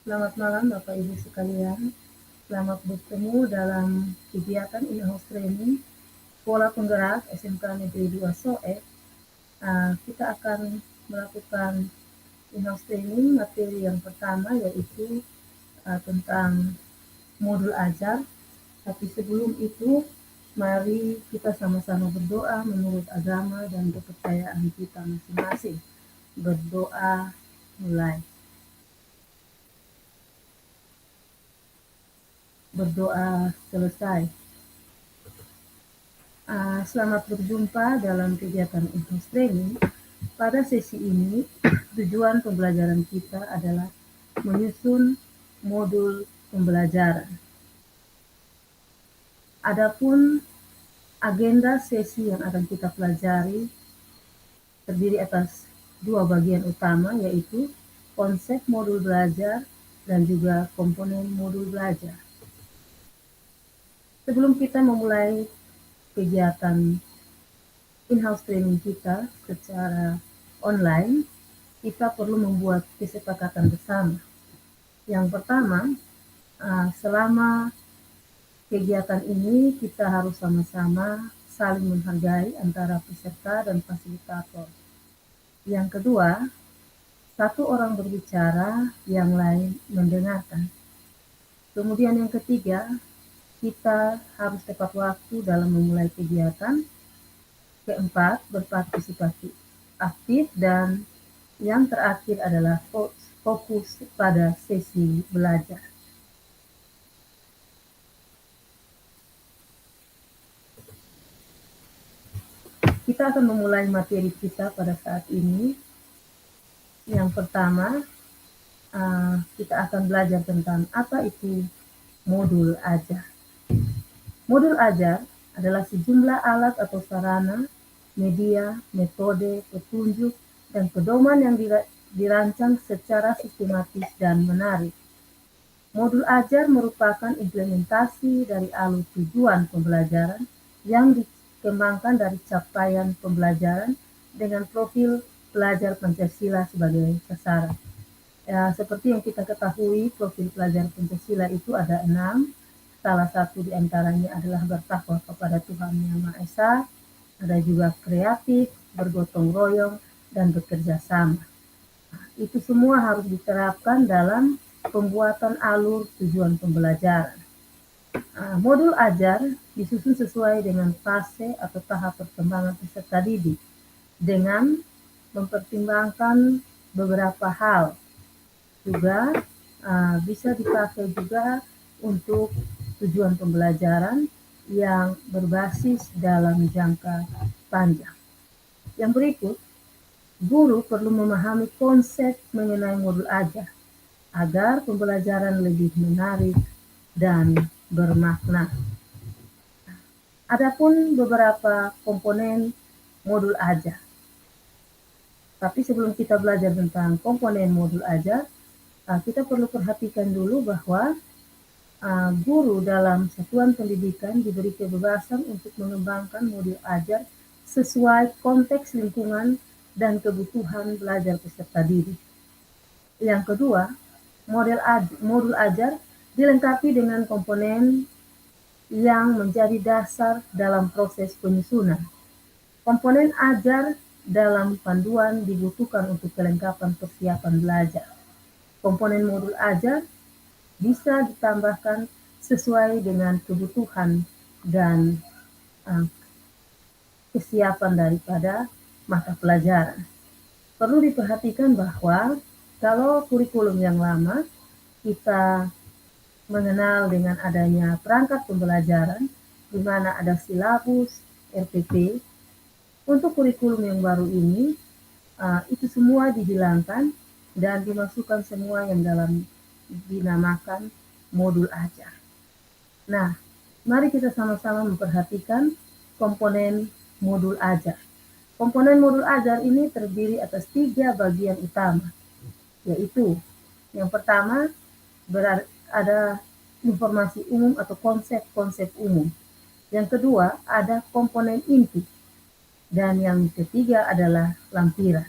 Selamat malam Bapak Ibu sekalian. Selamat bertemu dalam kegiatan in-house training Pola Penggerak SMK Negeri 2 Soe. Kita akan melakukan in-house training materi yang pertama yaitu tentang modul ajar. Tapi sebelum itu, mari kita sama-sama berdoa menurut agama dan kepercayaan kita masing-masing. Berdoa mulai. Berdoa selesai. Selamat berjumpa dalam kegiatan in-house training. Pada sesi ini, tujuan pembelajaran kita adalah menyusun modul pembelajaran. Adapun agenda sesi yang akan kita pelajari terdiri atas dua bagian utama, yaitu konsep modul belajar dan juga komponen modul belajar. Sebelum kita memulai kegiatan in-house training kita secara online, kita perlu membuat kesepakatan bersama. Yang pertama, selama kegiatan ini kita harus sama-sama saling menghargai antara peserta dan fasilitator. Yang kedua, satu orang berbicara, yang lain mendengarkan. Kemudian yang ketiga, kita harus tepat waktu dalam memulai kegiatan. Keempat, berpartisipasi aktif, dan yang terakhir adalah fokus pada sesi belajar. Kita akan memulai materi kita pada saat ini. Yang pertama, kita akan belajar tentang apa itu modul ajar. Modul ajar adalah sejumlah alat atau sarana, media, metode, petunjuk, dan pedoman yang dirancang secara sistematis dan menarik. Modul ajar merupakan implementasi dari alur tujuan pembelajaran yang dikembangkan dari capaian pembelajaran dengan profil pelajar Pancasila sebagai sasaran. Seperti yang kita ketahui, profil pelajar Pancasila itu ada 6. Salah satu diantaranya adalah bertakwa kepada Tuhan Yang Maha Esa, ada juga kreatif, bergotong royong, dan bekerja sama. Itu semua harus diterapkan dalam pembuatan alur tujuan pembelajaran. Modul ajar disusun sesuai dengan fase atau tahap perkembangan peserta didik dengan mempertimbangkan beberapa hal. Juga bisa dipakai juga untuk tujuan pembelajaran yang berbasis dalam jangka panjang. Yang berikut, guru perlu memahami konsep mengenai modul ajar agar pembelajaran lebih menarik dan bermakna. Adapun beberapa komponen modul ajar. Tapi sebelum kita belajar tentang komponen modul ajar, kita perlu perhatikan dulu bahwa guru dalam satuan pendidikan diberi kebebasan untuk mengembangkan modul ajar sesuai konteks lingkungan dan kebutuhan belajar peserta didik. Yang kedua, modul ajar dilengkapi dengan komponen yang menjadi dasar dalam proses penyusunan. Komponen ajar dalam panduan dibutuhkan untuk kelengkapan persiapan belajar. Komponen modul ajar bisa ditambahkan sesuai dengan kebutuhan dan kesiapan daripada mata pelajaran. Perlu diperhatikan bahwa kalau kurikulum yang lama, kita mengenal dengan adanya perangkat pembelajaran, di mana ada silabus, RPP. Untuk kurikulum yang baru ini, itu semua dihilangkan dan dimasukkan semua yang dinamakan modul ajar. Nah, mari kita sama-sama memperhatikan komponen modul ajar. Komponen modul ajar ini terdiri atas 3 bagian utama, yaitu yang pertama ada informasi umum atau konsep-konsep umum. Yang kedua ada komponen inti, dan yang ketiga adalah lampiran.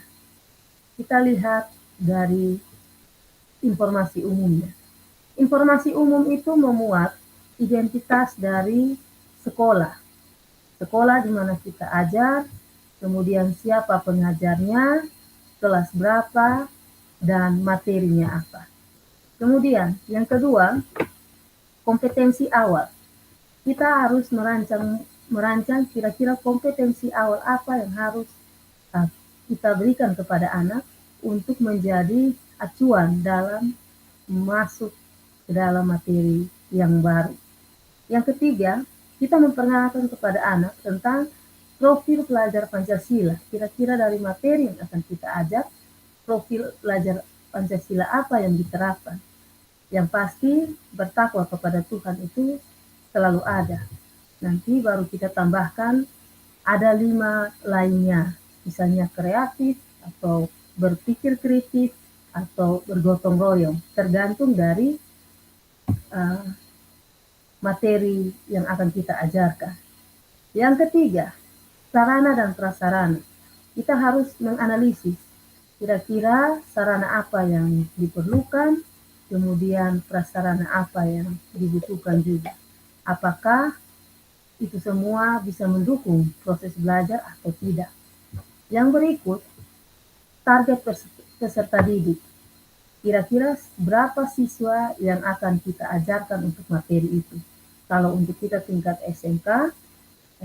Kita lihat dari informasi umumnya. Informasi umum itu memuat identitas dari sekolah. Sekolah di mana kita ajar, kemudian siapa pengajarnya, kelas berapa, dan materinya apa. Kemudian yang kedua, kompetensi awal. Kita harus merancang kira-kira kompetensi awal apa yang harus kita berikan kepada anak untuk menjadi acuan dalam masuk ke dalam materi yang baru. Yang ketiga, kita memperkenalkan kepada anak tentang profil pelajar Pancasila. Kira-kira dari materi yang akan kita ajar, profil pelajar Pancasila apa yang diterapkan. Yang pasti bertakwa kepada Tuhan itu selalu ada. Nanti baru kita tambahkan ada 5 lainnya, misalnya kreatif atau berpikir kritis atau bergotong royong, tergantung dari materi yang akan kita ajarkan. Yang ketiga, sarana dan prasarana. Kita harus menganalisis kira-kira sarana apa yang diperlukan, kemudian prasarana apa yang dibutuhkan juga. Apakah itu semua bisa mendukung proses belajar atau tidak. Yang berikut, target peserta didik. Kira-kira berapa siswa yang akan kita ajarkan untuk materi itu. Kalau untuk kita tingkat SMK,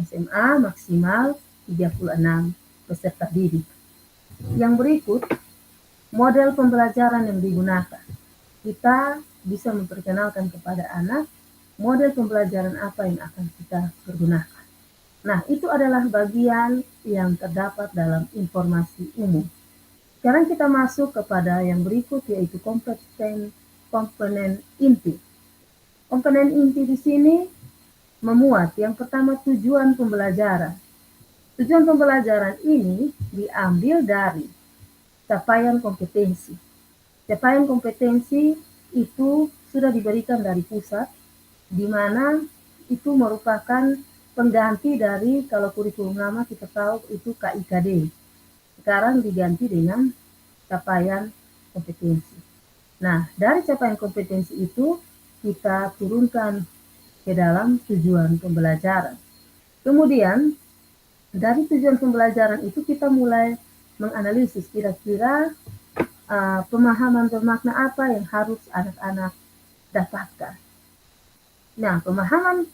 SMA maksimal 36 peserta didik. Yang berikut, model pembelajaran yang digunakan. Kita bisa memperkenalkan kepada anak model pembelajaran apa yang akan kita pergunakan. Nah, itu adalah bagian yang terdapat dalam informasi umum. Sekarang kita masuk kepada yang berikut, yaitu komponen inti. Komponen inti di sini memuat yang pertama tujuan pembelajaran. Tujuan pembelajaran ini diambil dari capaian kompetensi. Capaian kompetensi itu sudah diberikan dari pusat, di mana itu merupakan pengganti dari kalau kurikulum lama kita tahu itu KIKD. Sekarang diganti dengan capaian kompetensi. Nah, dari capaian kompetensi itu kita turunkan ke dalam tujuan pembelajaran. Kemudian dari tujuan pembelajaran itu kita mulai menganalisis kira-kira pemahaman bermakna apa yang harus anak-anak dapatkan. Nah, pemahaman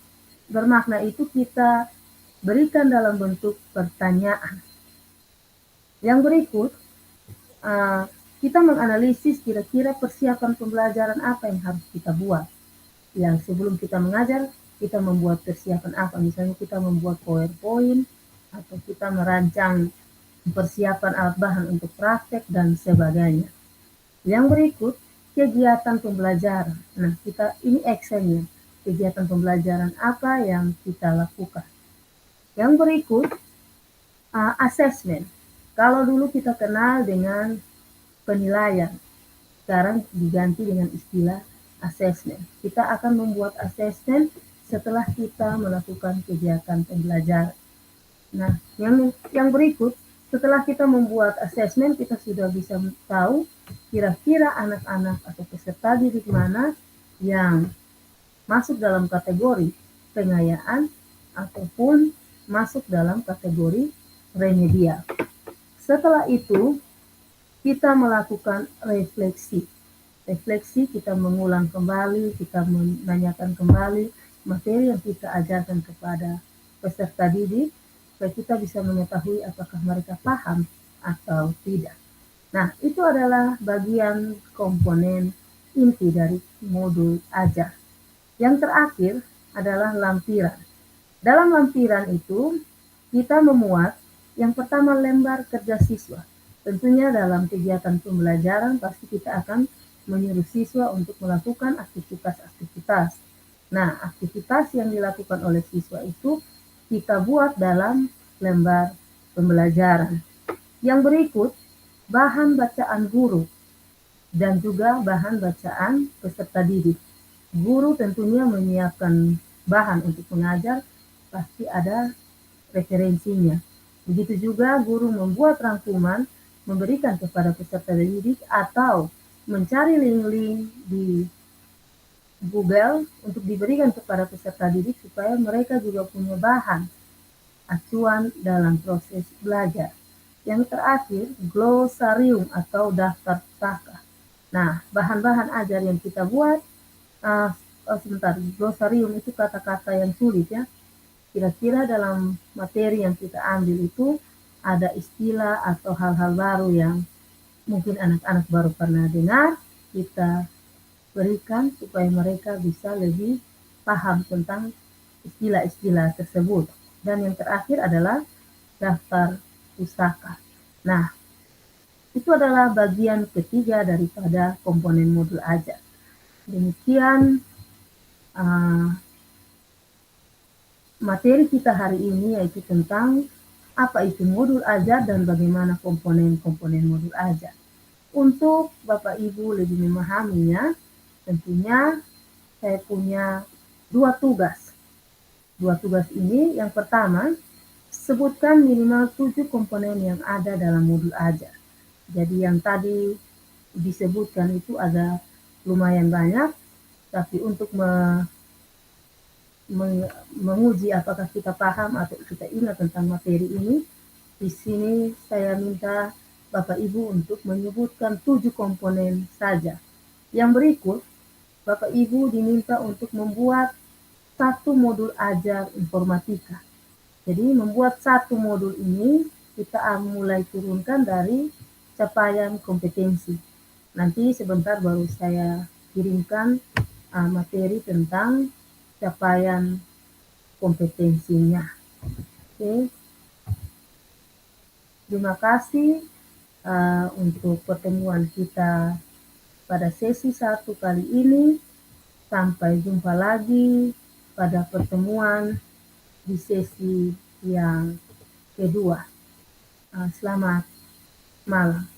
bermakna itu kita berikan dalam bentuk pertanyaan. Yang berikut, kita menganalisis kira-kira persiapan pembelajaran apa yang harus kita buat. Yang sebelum kita mengajar, kita membuat persiapan apa. Misalnya kita membuat PowerPoint, atau kita merancang persiapan alat bahan untuk praktek, dan sebagainya. Yang berikut, kegiatan pembelajaran. Nah, ini actionnya. Kegiatan pembelajaran apa yang kita lakukan. Yang berikut, assessment. Kalau dulu kita kenal dengan penilaian, sekarang diganti dengan istilah assessment. Kita akan membuat assessment setelah kita melakukan kegiatan pembelajaran. Nah, yang berikut, setelah kita membuat assessment, kita sudah bisa tahu kira-kira anak-anak atau peserta didik mana yang masuk dalam kategori pengayaan ataupun masuk dalam kategori remedial. Setelah itu, kita melakukan refleksi. Refleksi kita mengulang kembali, kita menanyakan kembali materi yang kita ajarkan kepada peserta didik, supaya kita bisa mengetahui apakah mereka paham atau tidak. Nah, itu adalah bagian komponen inti dari modul ajar. Yang terakhir adalah lampiran. Dalam lampiran itu, kita memuat yang pertama lembar kerja siswa. Tentunya dalam kegiatan pembelajaran pasti kita akan menyuruh siswa untuk melakukan aktivitas-aktivitas. Nah, aktivitas yang dilakukan oleh siswa itu kita buat dalam lembar pembelajaran. Yang berikut, bahan bacaan guru dan juga bahan bacaan peserta didik. Guru tentunya menyiapkan bahan untuk mengajar, pasti ada referensinya. Begitu juga guru membuat rangkuman, memberikan kepada peserta didik atau mencari link-link di Google untuk diberikan kepada peserta didik supaya mereka juga punya bahan acuan dalam proses belajar. Yang terakhir, glosarium atau daftar pustaka. Nah, bahan-bahan ajar yang kita buat, sebentar, glosarium itu kata-kata yang sulit ya. Kira-kira dalam materi yang kita ambil itu ada istilah atau hal-hal baru yang mungkin anak-anak baru pernah dengar, kita berikan supaya mereka bisa lebih paham tentang istilah-istilah tersebut. Dan yang terakhir adalah daftar pustaka. Nah, itu adalah bagian ketiga daripada komponen modul ajar. Demikian materi kita hari ini, yaitu tentang apa itu modul ajar dan bagaimana komponen-komponen modul ajar. Untuk Bapak Ibu lebih memahaminya, tentunya saya punya dua tugas. Dua tugas ini, yang pertama, sebutkan minimal 7 komponen yang ada dalam modul ajar. Jadi yang tadi disebutkan itu ada lumayan banyak, tapi untuk menguji apakah kita paham atau kita ingat tentang materi ini, di sini saya minta Bapak Ibu untuk menyebutkan 7 komponen saja. Yang berikut, Bapak Ibu diminta untuk membuat satu modul ajar informatika. Jadi membuat satu modul ini kita mulai turunkan dari capaian kompetensi. Nanti sebentar baru saya kirimkan materi tentang capaian kompetensinya. Oke. Terima kasih untuk pertemuan kita pada sesi 1 kali ini. Sampai jumpa lagi pada pertemuan di sesi yang kedua. Selamat malam.